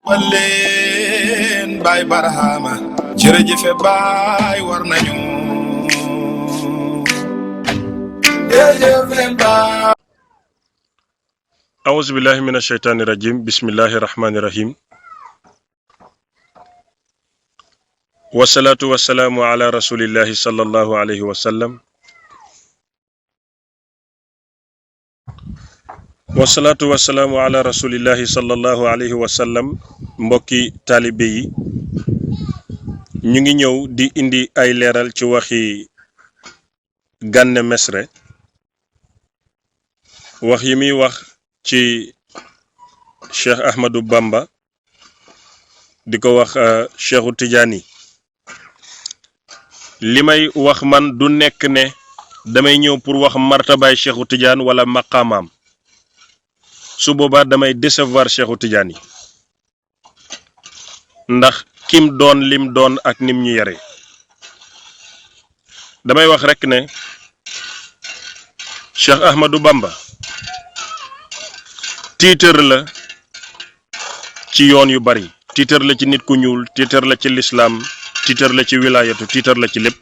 walleen baay barahama jërëjëfe baay war nañu jërëjëfe baay. A'uuzu billahi mina shaytaani rajim bismillahi rahmaani rahim wasalaatu wasalaamu ala rasulillahi sallallahu alayhi wa sallam wasalaatu wasalaamu ala rasulillahi sallallahu alayhi wa sallam. Mbokki taalibe yi ñu ngi ñëw di indi ay leeral ci waxi Gana Messere, wax yi muy wax ci Cheikh Ahmadou Bamba di ko wax Cheikhu Tidiane. li may wax man du nekk ne damay ñëw pour wax martabaay Cheikhu Tidiane wala maqaamaam, su boobaa damay décevoir Cheikhu Tidiane ndax kim doon lim doon ak nim ñu yare. damay wax rek ne Cheikh Ahmadou Bamba tiitër la ci yoon yu bari, tiitër la ci nit ku ñuul, tiitër la ci lislaam, tiitër la ci wilaayatu, tiitër la ci lépp.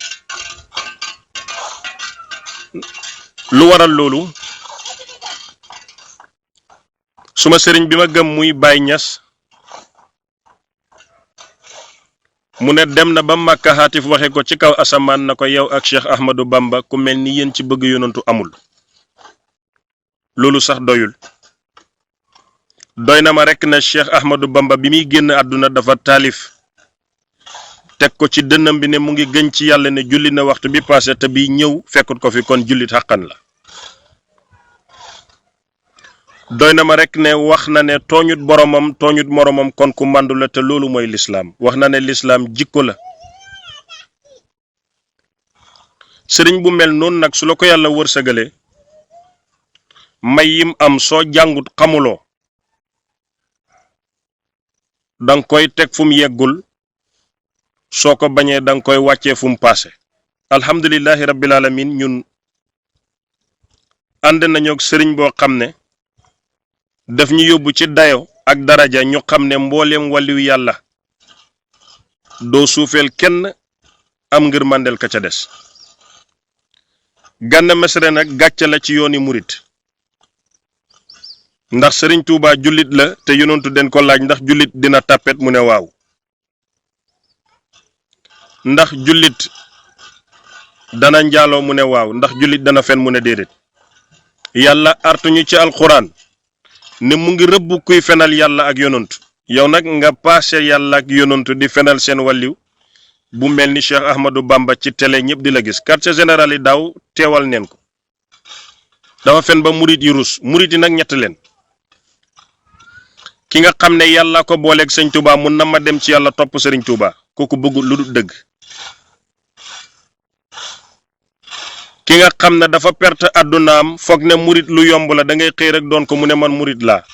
lu waral loolu? suma sëriñ bi ma gëm muy Baay Ñas mu ne dem na ba Makka xaatif waxe ko ci kaw asamaan na ko yow ak Cheikh Ahmadou Bamba ku mel ni yéen ci bëgg yonantu amul. loolu sax doyul, doy na ma rekk ne Cheikh Ahmadou Bamba bi muy génn àdduna dafa taalif teg ko ci dënnam bi ne mu ngi gën ci yàlla ne julli na waxtu bi passé te bi ñëw fekkut ko fi, kon jullit xàqan la. doy na ma rekk ne wax na ne tooñut boromam tooñut moromam, kon ku màndu la, te loolu mooy lislaam. wax na ne lislaam jikko la. sëriñ bu mel noonu nag su la ko yàlla wërsëgale may yim am soo jàngut xamuloo, danga koy teg fu mu yeggul, soo ko bañee danga koy wàccee fu mu paase. alhamdulillahi rabbil alamin ñun ànd nañu ak sëriñ boo xam ne daf ñu yóbbu ci dayo ak daraja ñu xam ne mbooleem wàlliw yàlla doo suufeel kenn, am ngir màndel ka ca des. Gana Messere nag gàcce la ci yooni murit, ndax sëriñ Tuubaa jullit la te yonentu den ko laaj ndax jullit dina tàppet mu ne waaw. ndax jullit dana njaaloo mu ne waaw. ndax jullit dana fen mu ne déedéet. yàlla artuñu ci alxuraan ne mu ngi rëbb kuy fenal yàlla ak yonantu. yow nag nga paase yàlla ak yonantu di fenal seen wàlliw bu mel ni Cheikh Ahmadou Bamba ci télé ñëpp di la gis. quartier général yi daaw teewal neen ko, dafa fen ba murit yi rus. murit yi nag ñett leen: ki nga xam ne yàlla ko booleeg sëñ Touba mun na ma dem ci yàlla topp sëriñ Touba, kooku bëggul lu dul dëgg. ki nga xam ne dafa perte àddunaam foog ne murit lu yomb la, da ngay xëy rek doon ko mu ne man murit laa.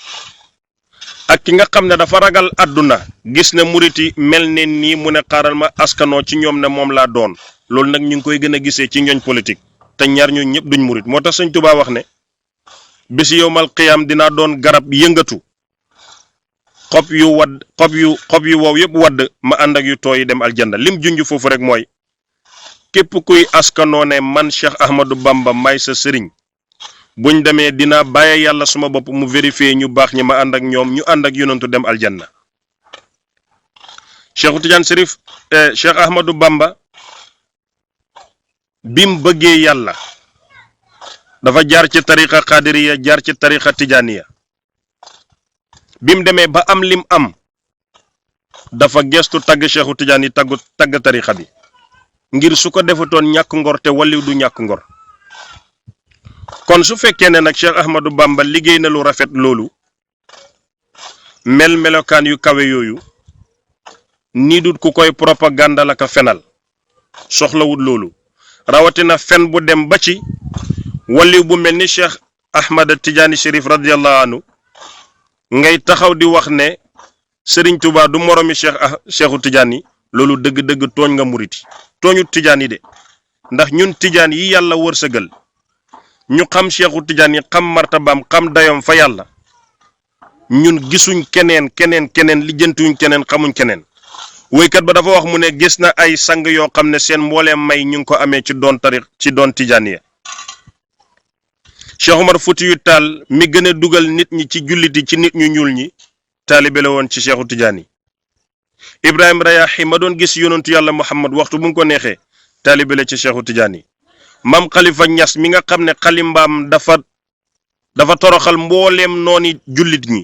ak ki nga xam ne dafa ragal àdduna gis ne murit yi mel ne nii mu ne xaaral ma askanoo ci ñoom ne moom laa doon. loolu nag ñu ngi koy gën a gisee ci ñooñ politique, te ñaar ñooñu ñëpp duñ murit. moo tax sëñ Touba wax ne bis yowmal qiyaam dinaa doon garab yëngatu, xob yu wow yëpp wadd, ma ànd ak yu tooy dem aljanna. lim junj foofu rek mooy képp kuy askanoo ne man Cheikh Ahmadou Bamba may sa sëriñ, buñ demee dinaa bàyyi yàlla suma bopp mu vérifier ñu baax ñi, ma ànd ak ñoom, ñu ànd ak yonantu dem aljanna. Cheikh Tidiane Chérif Cheikh Ahmadou Bamba bim bëggee yàlla dafa jaar ci tariqa xaadiriya, jaar ci tariqa tijaaniya. bim demee ba am lim am dafa gestu tagg Cheikhu Tidiane yi tagg tariqa bi, ngir su ko defatoon ñàkk ngor, te waliw du ñàkk ngor. kon su fekkee ne nag Cheikh Ahmadou Bamba liggéey na lu rafet loolu, melokaan yu kawe yooyu, nii dut ku koy propagande la ka fenal, soxlawut loolu. rawatina fen bu dem ba ci waliw bu mel ni Cheikh Ahmad Tidiane Chérif radiyallahu anhu ngay taxaw di wax ne Serigne Touba du moromi Cheikhu Tidiane yi. loolu dëgg-dëgg tooñ nga murit yi, tooñut Tidiane yi de, ndax ñun Tidiane yi yàlla wërsëgal ñu xam Cheikhu Tidiane yi, xam martabaam, xam dayoom fa yàlla, ñun gisuñ keneen lijjantuñ keneen xamuñ keneen woykat ba dafa wax mu ne gis na ay sang yoo xam ne seen mbooleem may ñu ngi ko amee ci doon tijaaniya Cheikh Omar Foutiyou Tall mi gën a dugal nit ñi ci jullit yi ci nit ñu ñuul ñi taalibe la woon ci Cheikhu Tijaani Ibrahima Rayahi ma doon gis yonentu yàlla Muhammad waxtu bu mu ko neexee taalibe la ci Cheikhu Tijaani Mam Khalifa Niass mi nga xam ne xalimbaam dafa toroxal mbooleem nooni jullit ñi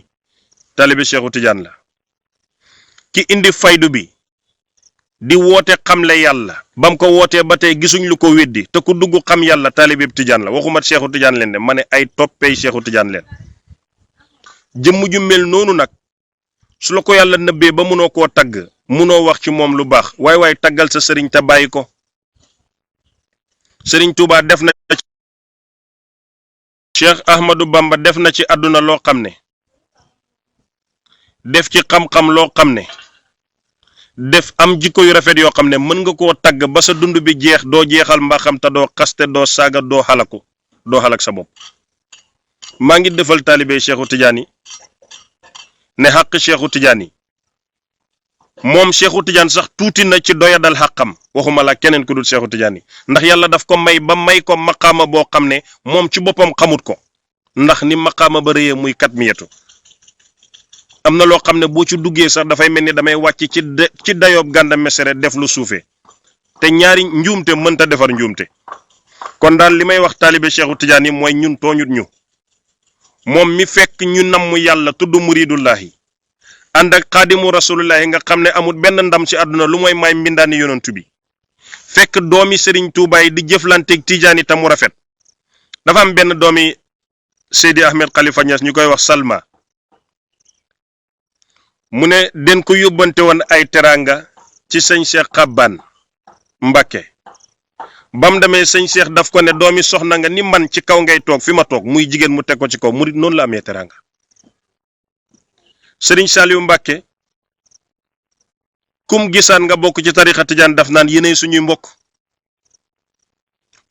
taalibe Cheikhu Tijaan la ki indi faydu bi di woote xamle yàlla bam ko wootee ba tey gisuñ lu ko weddi te ku dugg xam yàlla taalibe Tijaan la waxuma Cheikhu Tijaan leen de ma ne ay toppey Cheikhu Tijaan leen jëmm ju mel noonu nag su la ko yàlla nëbbee ba munoo koo tagg munoo wax ci moom lu baax waaye taggal sa sëriñ te bàyyi ko sëriñ Tuubaa def na Cheikh Ahmadou Bamba def na ci àdduna loo xam ne def ci xam-xam loo xam ne def am jikko yu rafet yoo xam ne mën nga koo tagg ba sa dund bi jeex doo jeexal mbaaxam te doo xaste doo saaga doo xalak sa bopp maa ngi defal taalibe Cheikhu Tijaani ne xàq Cheikhu Tijaani moom Cheikhu Tijaan sax tuuti na ci doyadal xàqam waxuma la keneen ku dul Cheikhu Tijaani ndax yàlla daf ko may ko maqaama boo xam ne moom ci boppam xamut ko ndax ni maqaama ba rëyee muy kat miyatu am na loo xam ne boo ci duggee sax dafay mel ni damay wàcc ci dayoob Gana Messere def lu suufee te ñaari njuumte mënta defar njuumte kon daal li may wax taalibe Cheikhu Tijaani mooy ñun tooñut ñu moom mi fekk ñu namm yàlla tudd muridullahi ànd ak xaadimu rasulullahi nga xam ne amul benn ndam ci àdduna lu mooy may mbindaani yonantu bi fekk doomi Serigne Touba yi di jëflanteeg Tijaani ta mu rafet dafa am benn doomi Seydi Ahmed Khalifa Niass ñu koy wax Salma mu ne den ko yóbbante woon ay teranga ci sëñ Cheikh Xabbaan Mbàkke bam demee sëñ Cheikh daf ko ne doomi soxna nga ni man ci kaw ngay toog fi ma toog muy jigéen mu teg ko ci kaw murit noonu la amee teranga Sëriñ Saliou Mbàkke kum gisaan nga bokk ci tarixa Tijaan daf naan yéenay suñuy mbokk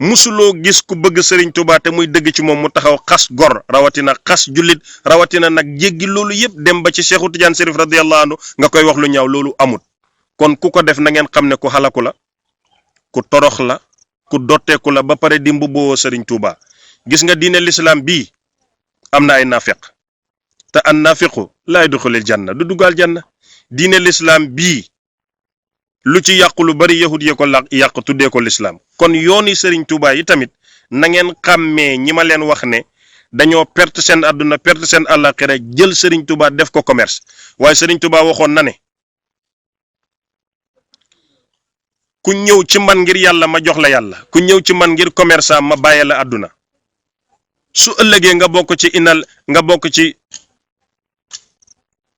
musuloo gis ku bëgg Sëriñ Tuubaa te muy dëgg ci moom mu taxaw xas gor rawatina xas jullit rawatina nag jéggi loolu yëpp dem ba ci Cheikhu Tijaan Sérif radiyallahu anhu nga koy wax lu ñaaw loolu amut kon ku ko def na ngeen xam ne ku xalaku la ku torox la ku dotteeku la ba pare di mbubboo Sëriñ Tuubaa gis nga diine lislaam bii am na ay naafeq te an naafiqu laa yadxulul janna du dugal janna diine lislaam bii lu ci yàqu lu bari yahud yee ko yàq tuddee ko lislaam kon yooni Sëriñ Tuubaa yi tamit na ngeen xàmmee ñi ma leen wax ne dañoo perte seen àdduna perte seen àllaaxira jël Sëriñ Tuubaa def ko commerce waaye Sëriñ Tuubaa waxoon na ne ku ñëw ci man ngir yàlla ma jox la yàlla ku ñëw ci man ngir commerçant ma bàyyee la àdduna su ëllëgee nga bokk ci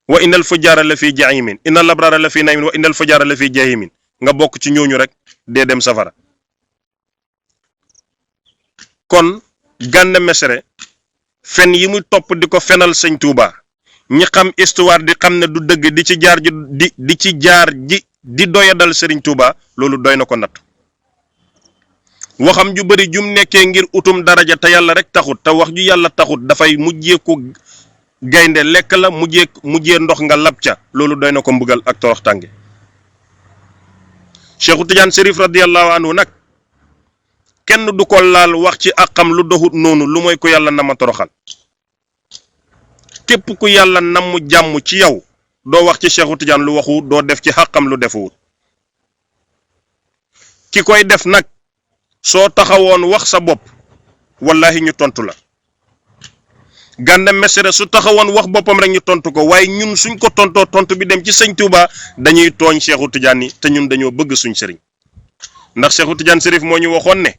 wa innal fujjaara la fi jahimin innal abraara la fi naimin wa innal fujjaara la fi jahimin nga bokk ci ñooñu rek dee dem safara kon Gana Messere fen yi muy topp di ko fenal sëñ Tuubaa ñi xam histoire di xam ne du dëgg di ci jaar di doyadal Sëriñ Tuubaa loolu doy na ko natt waxam ju bari jum nekkee ngir utum daraja te yàlla rek taxut te wax ju yàlla taxut dafay mujjeeku gaynde lekk la mujjee ndox nga lab ca loolu doy na ko mbugal ak torox tànge Cheikhu Tijaan Sérif radiyallahu anhu nag kenn du ko laal wax ci àqam lu doxut noonu lu mooy ko yàlla nama toroxal képp ku yàlla namm jàmm ci yow doo wax ci Cheikhu Tijaan lu waxu doo def ci àqam lu defuwut ki koy def nag soo taxawoon wax sa bopp wallahi ñu tontu la Gana Messere su taxawoon wax boppam rek ñu tontu ko waaye ñun suñ ko tontoo tontu bi dem ci sëñ Tuubaa dañuy tooñ Cheikhu Tijaan yi te ñun dañoo bëgg suñ sëriñ ndax Cheikhu Tijaan Sérif moo ñu waxoon ne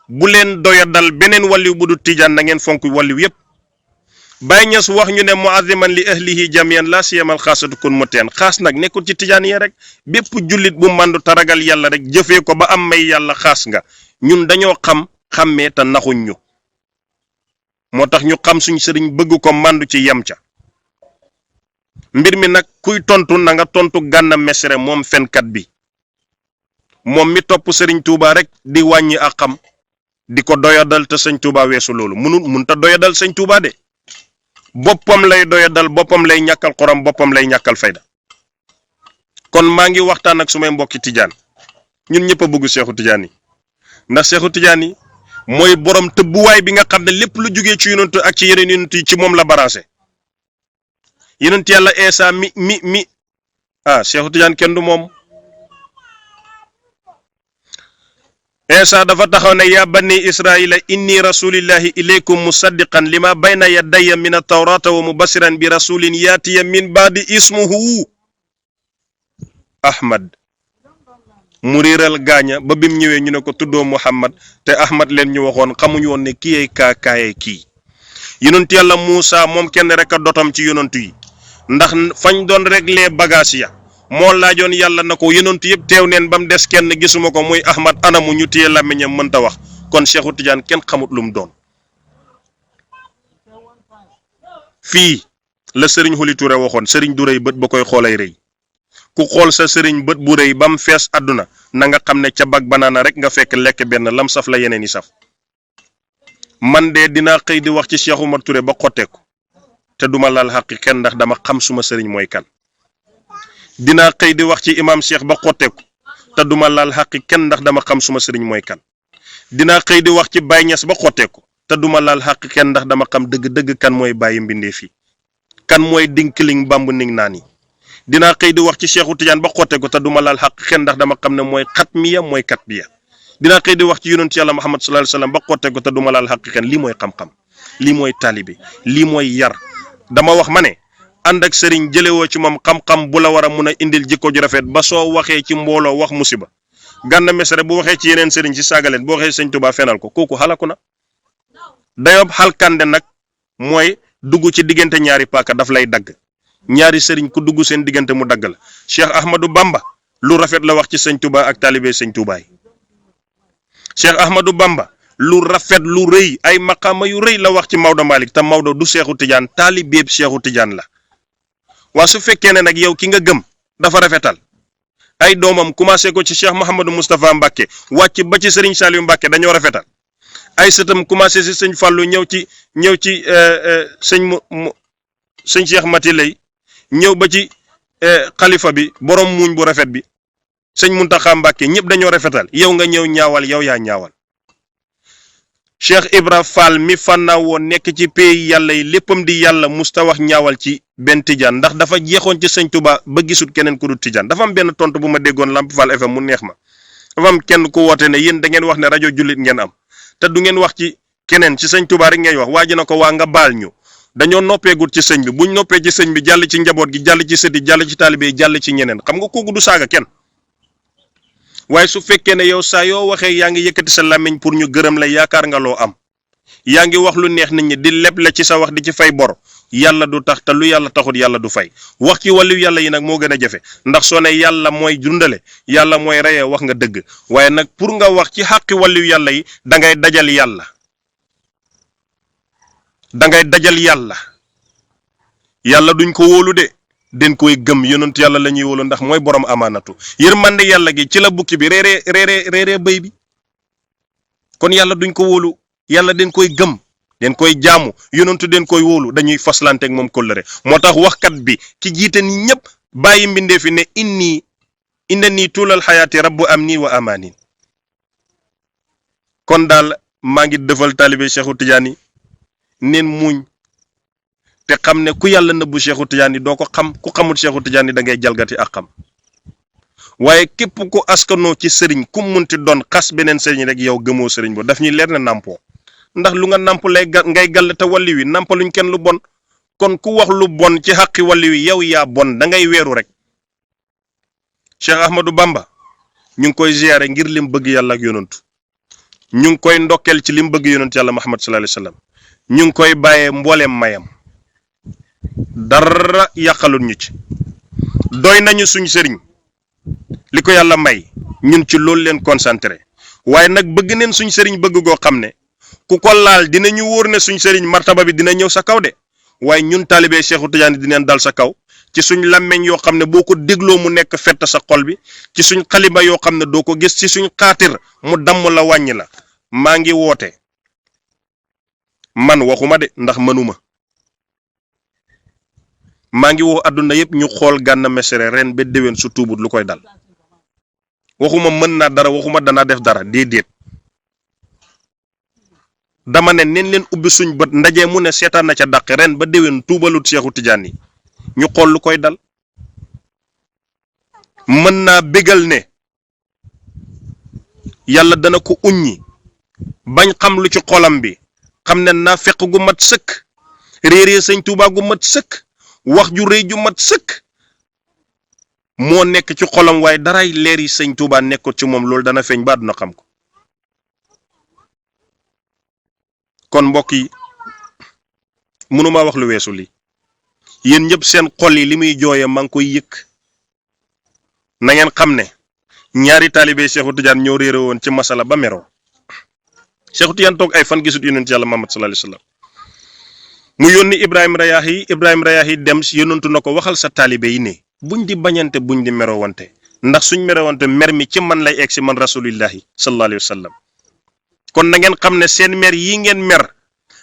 bu leen doyadal beneen wàlliw bu du Tijaan na ngeen fonk wàlliw yépp Baay Ñas wax ñu ne muaziman li ahlihi jamian la siyamal xaasatu kun mu teen xaas nag nekkul ci Tijaan yi rek bépp jullit bu màndu taragal yàlla rek jëfee ko ba am may yàlla xaas nga ñun dañoo xàmmee te naxuñ ñu moo tax ñu xam suñ sëriñ bëgg ko màndu ci yem ca mbir mi nag kuy tontu na nga tontu Gana Messere moom fenkat bi moom mi topp Sëriñ Tuubaa rek di wàññi ak xam di ko doyadal te sëñ Tuubaa weesu loolu munta doyadal sëñ Tuubaa de boppam lay doyadal boppam lay ñàkkal xorom boppam lay ñàkkal fayda. kon maa ngi waxtaan ak sumay mbokki tijaan ñun ñëpp a bëgg Seexu Tijaan yi ndax Seexu Tijaan yi mooy borom tëbbuwaay bi nga xam ne lépp lu jógee ci yonent ak ci yeneen yonent yi ci moom la barancé yonent yàlla Eesa mi Seexu Tijaan kenn du moom. Eesa dafa taxaw ne yaa bani israila inni rasulillahi ilaykum musaddiqan lima bayna yadayya min at-tawrata wa mubashiran bi rasulin yaatiya min baadi ismuhu Ahmad. mu réeral gaaña ba bim ñëwee ñu ne ko tuddoo Muhammad te Ahmad leen ñu waxoon xamuñu woon ne kii kaayee kii. yonent yàlla Muusa moom kenn rek a dotam ci yonent yi ndax fañ doon régler bagage ya moo laajoon yàlla na ko yonent yëpp teew neen ba mu des kenn gisuma ko muy Ahmad anamu ñu téye làmmiñam mënta wax kon Seexu Tijaan kenn xamut lu mu doon. fii la Serigne Xuli Touré waxoon Serigne du rëy bët ba koy xoolay rëy ku xool sa Serigne bët bu rëy ba mu fees àdduna na nga xam ne ca bag banaana rek nga fekk lekk benn lam saf la yeneen yi saf. man de dinaa xëy di wax ci Cheikh Oumar Touré ba xotteeku te duma laal xaqi kenn ndax dama xam suma Serigne mooy kan. dinaa xëy di wax ci imam Cheikh ba xotteeku te duma laal xaqi kenn ndax dama xam suma Serigne mooy kan. dinaa xëy di wax ci Baye Niass ba xotteeku te duma laal xaqi kenn ndax dama xam dëgg-dëgg kan mooy bàyyi mbindee fii kan mooy dinkiling bamb ning naa ni. dinaa xëy di wax ci Seexu Tijaan ba xotteeku te duma laal xaq kenn ndax dama xam ne mooy xatmiya mooy katbiya. dinaa xëy di wax ci yonent yàlla Muhammad sallallahu alayhi wasallam ba xotteeku te duma laal xaq kenn lii mooy xam-xam lii mooy taalibe lii mooy yar. dama wax ma ne ànd ak sëriñ jëlewoo ci moom xam-xam bu la war a mun a indil jikko ju rafet ba soo waxee ci mbooloo wax musiba. Gana Messere bu waxee ci yeneen sëriñ ci saagaleen bu waxee sëñ Tuubaa fenal ko kooku xalaku na. dayob xalkande nag mooy dugg ci diggante ñaari paaka daf lay dagg ñaari sëriñ ku dugg seen diggante mu dagg la. Cheikh Ahmadou Bamba lu rafet la wax ci sëñ Tuubaa ak taalibe sëñ Tuubaa yi. Cheikh Ahmadou Bamba lu rafet lu rëy ay maqaama yu rëy la wax ci Maodo Malick te Maodo du Seexu Tijaan taalibeeb Seexu Tijaan la. waa su fekkee ne nag yow ki nga gëm dafa rafetal ay doomam commencé ko ci Cheikh Mouhamadou Moustapha Mbacke wàcc ba ci Serigne Saliou Mbacke dañoo rafetal ay sëtam commencé si sëñ Fallou ñëw ci sëñ Cheikh Mati lay ñëw ba ci xalifa bi borom muuñ bu rafet bi sëñ Muntaxa Mbacke ñëpp dañoo rafetal yow nga ñëw ñaawal yow yaa ñaawal. Cheikh Ibra Fall mi fànnaa woon nekk ci pays yàlla yi léppam di yàlla musta wax ñaawal ci benn tijaan ndax dafa jeexoon ci sëñ Tuba ba gisut keneen ku dul tijaan. dafa am benn tontu bu ma déggoon Lamp Fall FM mu neex ma dafa am kenn ku woote ne yéen da ngeen wax ne rajo jullit ngeen am te du ngeen wax ci keneen ci sëñ Tuba rek ngeen wax waa ji na ko waa nga baal ñu dañoo noppeegut ci sëñ bi buñ noppee ci sëñ bi jàll ci njaboot gi jàll ci sëti jàll ci taalibe yi jàll ci ñeneen xam nga kooku du saaga kenn. waaye su fekkee ne yow saa yoo waxee yaa ngi yëkkati sa làmmiñ pour ñu gërëm la yaakaar nga loo am yaa ngi wax lu neex nit ñi di leb la ci sa wax di ci fay bor yàlla du tax te lu yàlla taxut yàlla du fay wax ci wàllu yàlla yi nag moo gën a jafe ndax soo ne yàlla mooy dundale yàlla mooy reyee wax nga dëgg waaye nag pour nga wax ci xàqi wàllu yàlla yi da ngay dajal yàlla yàlla duñ ko wóolu de den koy gëm yonent yàlla la ñuy wóolu ndax mooy borom amaanatu yërmande yàlla gi ci la bukki bi reeree bëy bi kon yàlla duñ ko wóolu yàlla den koy gëm den koy jaamu yonentu den koy wóolu dañuy faslanteeg moom kóllëre moo tax waxkat bi ki jiite ni ñëpp bàyyi mbindee fi ne inna nii tuulal xayaati rabbu am nii wa amaanin kon daal maa ngi defal taalibe Seexu Tijaan yi neen muñ te xam ne ku yàlla nëbbu Seexu Tijaan yi doo ko xam ku xamul Seexu Tijaan yi da ngay jalgati ak xam waaye képp ku askanoo ci sëriñ ku munti doon xas beneen sëriñ rek yow gëmoo sëriñ bo daf ñuy leer na nàmpoo ndax lu nga nàmp lay ngay gàll te walli wi nàmpaluñ kenn lu bon kon ku wax lu bon ci xaqi walli wi yow yaa bon da ngay weeru rek. Cheikh Ahmadou Bamba ñu ngi koy ziyaare ngir lim bëgg yàlla ak yonantu ñu ngi koy ndokkeel ci lim bëgg yonantu yàlla Muhammad sallallahu alayhi wasallam ñu ngi koy bàyyee mbooleem mayam dara yàqalul ñu ci doy nañu suñ sëriñ li ko yàlla may ñun ci loolu leen concentré waaye nag bëgg neen suñ sëriñ bëgg goo xam ne ku ko laal dinañu wóor ne suñ sëriñ martaba bi dina ñëw sa kaw de waaye ñun taalibe Seexu Tijaan dineen dal sa kaw ci suñ làmmeñ yoo xam ne boo ko dégloo mu nekk fett sa xol bi ci suñ xalima yoo xam ne doo ko gis ci suñ xaatir mu damm la wàññi la maa ngi woote man waxuma de ndax mënuma maa ngi woo àdduna yëpp ñu xool Gana Messere ren ba déwén su tuubut lu koy dal. waxuma mën naa dara waxuma danaa def dara déedéet dama ne nen leen ubbi suñ bët ndaje mu ne seetaan na ca dàq ren ba déwén tuubalut Seexu Tijaan yi ñu xool lu koy dal. mën naa bégal ne yàlla dana ko uññi bañ xam lu ci xolam bi xam ne naa fekk gu mat sëkk réeree sëñ Tuubaa gu mat sëkk wax ju rëy ju mat sëkk moo nekk ci xolam waaye daray leer yi sëñ Tuubaa nekkul ci moom loolu dana feeñ ba àdduna xam ko. kon mbokk yi mënuma wax lu weesu li yéen ñëpp seen xol yi li muy jooye maa ngi koy yëg na ngeen xam ne ñaari taalibe Seexu Tijaan ñoo réere woon ci masala ba meroo Seexu Tijaan toog ay fan gisut yonent yàlla Muhammad sallallahu alayhi wasallam mu yónni Ibrahima Rayaahi dem yonentu na ko waxal sa taalibe yi ne buñ di bañante buñ di merowante ndax suñ merowante mer mi ci man lay egg si man rasulillahi sallallahu alayhi wasallam kon na ngeen xam ne seen mer yi ngeen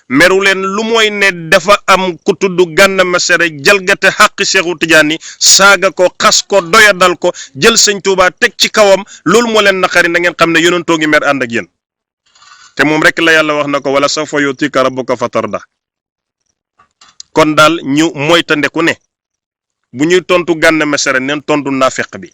meru leen lu mooy ne dafa am ku tudd Gana Messere jalgate xàq Seexu Tijaan yi saaga ko xas ko doyadal ko jël sëñ Tuubaa teg ci kawam loolu moo leen naqari na ngeen xam ne yonentoo ngi mer ànd ak yéen te moom rek la yàlla wax na ko wala sawfa yu'tika rabbuka fatarda. kon daal ñu moytandeku ne bu ñuy tontu Gana Messere neen tontu naafeq bi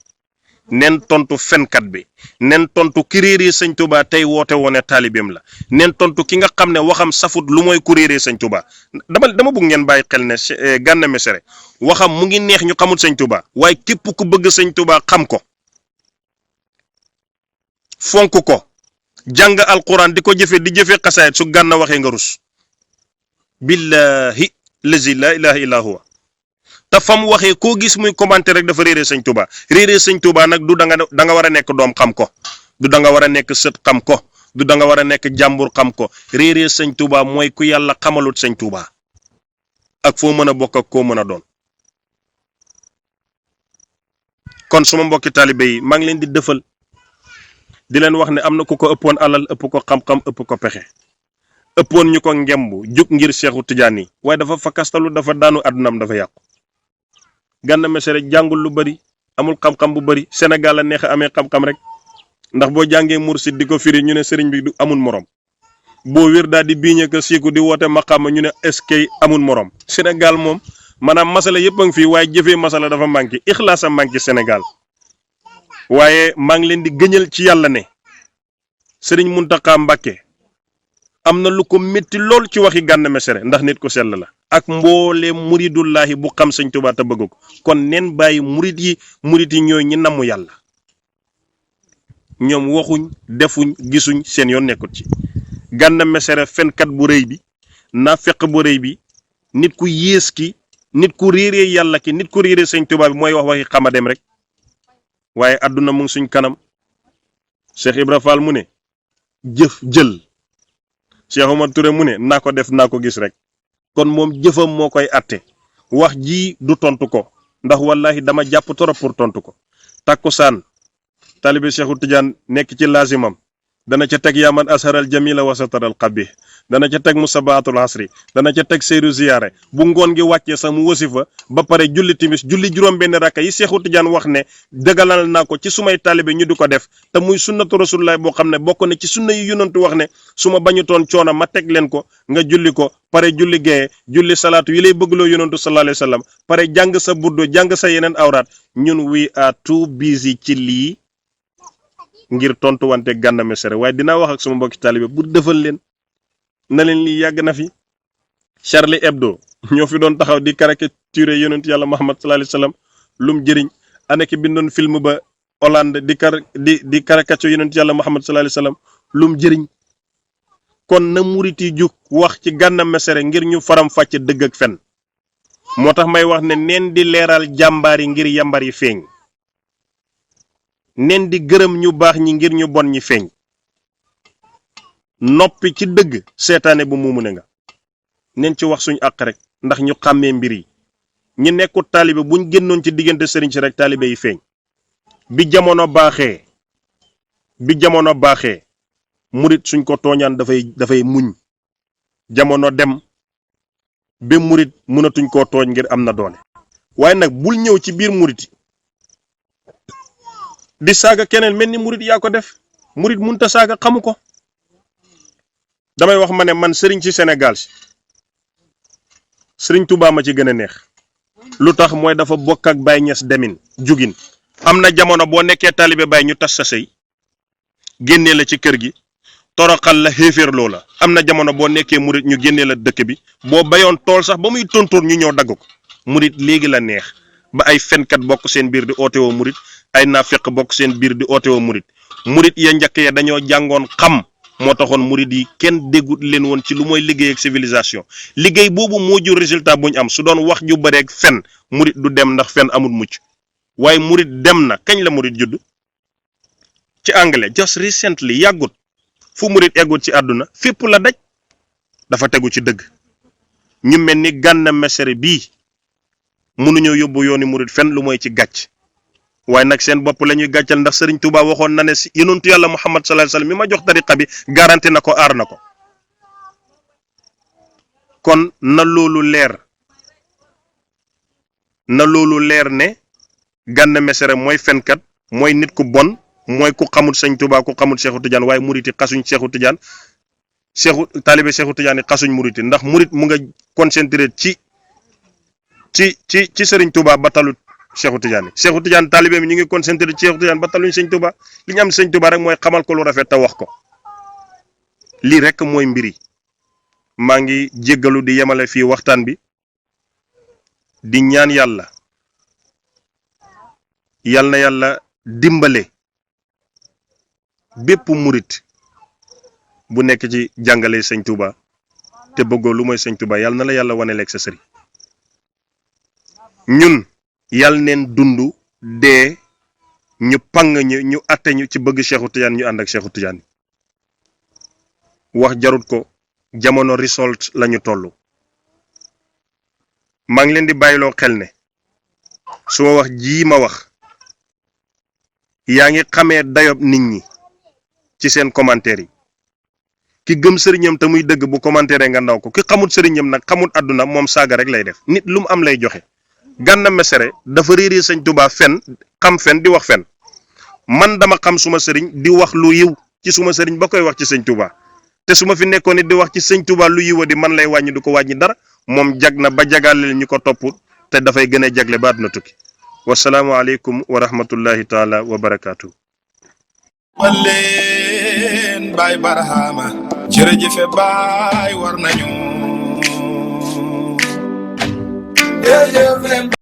neen tontu fenkat bi neen tontu ki réeree sëñ Tuubaa tey woote woone taalibeem la neen tontu ki nga xam ne waxam safut lu mooy ku réeree sëñ Tuubaa dama bëgg ngeen bàyyi xel ne Gana Messere waxam mu ngi neex ñu xamul sëñ Tuubaa waaye képp ku bëgg sëñ Tuubaa xam ko fonk ko jàng alquran di ko jëfe di jëfe xasaayit su Gana waxee nga rus billahi lazi la ilaha illa huwa te fam waxee koo gis muy commenté rek dafa réeree sëñ Tuubaa réeree sëñ Tuubaa nag du da nga war a nekk doom xam ko du da nga war a nekk sët xam ko du da nga war a nekk jàmbur xam ko réeree sëñ Tuubaa mooy ku yàlla xamalut sëñ Tuubaa ak foo mën a bokk ak koo mën a doon. kon suma mbokki taalibe yi maa ngi leen di dëfal di leen wax ne am na ku ko ëppoon alal ëpp ko xam-xam ëpp ko pexe ëppoon ñu ko ngemb jug ngir Seexu Tijaan yi waaye dafa fakastalu dafa daanu àddunaam dafa yàqu. Gana Messere jàngul lu bari amul xam-xam bu bari Sénégal la neex a amee xam-xam rek ndax boo jàngee mursid di ko firi ñu ne sëriñ bi du amul morom boo wér daal di biiñe ko siiku di woote maqaama ñu ne est-ce que amul morom. Sénégal moom maanaam masala yëpp a ngi fii waaye jëfee masala dafa manqué ixlaas a manqué Sénégal waaye maa ngi leen di gëñal ci yàlla ne sëriñ Muntaxa Mbàkke am na lu ko métti lool ci waxi Gana Messere ndax nit ko sell la ak mboole muridullahi bu xam sëñ Tuubaa te bëgg ko kon neen bàyyi murid yi ñooy ñi namm yàlla ñoom waxuñ defuñ gisuñ seen yoon nekkut ci. Gana Messere fenkat bu rëy bi naafeq bu rëy bi nit ku yées ki nit ku réeree yàlla ki nit ku réeree sëñ Tuubaa bi mooy wax waxi xamadem rek waaye àdduna mu ngi suñ kanam Cheikh Ibra Fall mu ne jëf jël Cheikh Omar Touré mu ne naa ko def naa ko gis rek kon moom jëfam moo koy atte wax ji du tontu ko ndax wallahi dama jàpp torop pour tontu ko. takkusaan taalibe Seexu Tijaan nekk ci lazimam dana ca teg yaman asharal jamila wasataral qabih dana ca teg musabaatul asri dana ca teg seyru ziyaare bu ngoon gi wàccee sax mu wasifa ba pare julli timis julli juróom benn rakka yi Seexu Tijaan wax ne dëggalal naa ko ci sumay taalibe ñu di ko def te muy sunnatu rasulullah boo xam ne bokk na ci sunna yi yonantu wax ne su ma bañutoon coono ma teg leen ko nga julli ko pare julli gee julli salaatu yi lay bëggloo yonantu sallallahu alayhi wa sallam pare jàng sa burdo jàng sa yeneen awraat ñun we are too busy ci lii ngir tontu wante Gana Messere waaye dinaa wax ak sama mbokki taalibe bu defal leen na leen lii yàgg na fi. Charlie Hebdo ñoo fi doon taxaw di caricature yonent yàlla Muhammad sallallahu alayhi wasallam lum jëriñ ana ki bindoon film ba Hollande di caricature yonent yàlla Muhammad sallallahu alayhi wasallam lum jëriñ. kon na murit yi jug wax ci Gana Messere ngir ñu faram fàcce dëgg ak fen moo tax may wax ne neen di leeral jàmbaar yi ngir yambar yi feeñ neen di gërëm ñu baax ñi ngir ñu bon ñi feeñ noppi ci dëgg seetaane bu muumu ne nga neen ci wax suñ àq rek ndax ñu xàmmee mbir yi ñi nekkut taalibe buñ génnoon ci diggante sëriñ si rek taalibe yi feeñ bi jamono baaxee murit suñ ko tooñaan dafay muñ jamono dem ba murit mënatuñ koo tooñ ngir am na doole waaye nag bul ñëw ci biir murit di saaga keneen mel ni murit yaa ko def murit munta saaga xamu ko. damay wax ma ne man sëriñ ci Sénégal si sëriñ Touba ma ci gën a neex lu tax mooy dafa bokk ak Baye Niass demin jugin. am na jamono boo nekkee taalibe Baye ñu tas sa sëy génnee la ci kër gi toroxal la xéeféerloo la. am na jamono boo nekkee murit ñu génnee la dëkk bi boo bayoon tool sax ba muy tontóor ñu ñëw dagg ko. murit léegi la neex ba ay fenkat bokk seen biir di oote woo murit ay naafeq bokk seen biir di oote woo murit. murit ya njëkk ya dañoo jàngoon xam moo taxoon murit yi kenn déggut leen woon ci lu mooy liggéey ak civilisation liggéey boobu moo jur résultat bu ñu am. su doon wax ju bareeg fen murit du dem ndax fen amul mucc waaye murit dem na. kañ la murit judd ci anglais just recently yàggut. fu murit eggut ci àdduna fépp la daj dafa tegu ci dëgg. ñu mel ni Gana Messere bii mënuñoo yóbbu yooni murit fen lu mooy ci gàcc waaye nag seen bopp la ñuy gàccal ndax Serigne Touba waxoon na ne si yonentu yàlla Muhammad sallallahu alayhi wasallam mi ma jox tariqa bi garanti na ko aar na ko. kon na loolu leer ne Gana Messere mooy fenkat mooy nit ku bon mooy ku xamul Sëñ Touba ku xamul Cheikhou Tidiane waaye murit yi xasuñ Cheikhou Tidiane taalibe Cheikhou Tidiane yi xasuñ murit yi ndax murit mu nga concentré ci Serigne Touba ba talut Cheikhou Tidiane taalibe mi ñu ngi concentré ci Cheikhou Tidiane ba taluñ Sëñ Touba li ñu am Sëñ Touba rek mooy xamal ko lu rafet te wax ko lii rek mooy mbiri. maa ngi jéggalu di yemale fii waxtaan bi di ñaan yàlla na yàlla dimbale bépp murit bu nekk ci jàngale Sëñ Touba te bëggoo lu mooy Sëñ Touba yàlla na la yàlla wane leeg sa sëriñ. ñun yàlla neen dund dee ñu pang ñu atte ñu ci bëgg Cheikhou Tidiane ñu ànd ak Cheikhou Tidiane wax jarut ko jamono result lañu toll. maa ngi leen di bàyyiloo xel ne su ma wax jii ma wax yaa ngi xamee dayob nit ñi ci seen commentaire yi. ki gëm sëriñam te muy dëgg bu commentaire nga ndaw ko ki xamut sëriñam nag xamut àdduna moom saaga rek lay def. nit lu mu am lay joxe. Gana Messere dafa réeree Sëñ Touba fen xam fen di wax fen man dama xam suma sëriñ di wax lu yiw ci suma sëriñ ba koy wax ci Sëñ Touba te su ma fi nekkoon nit di wax ci Sëñ Touba lu yiwa di man lay wàññi du ko wàññi dara moom jag na ba jagaleel ñu ko topp te dafay gën a jagle ba àdduna tukki. wasalaamu aleykum wa rahmatullahi taala wa barakaatu. walleen Baay Barhama jërëjëfe Baay war nañu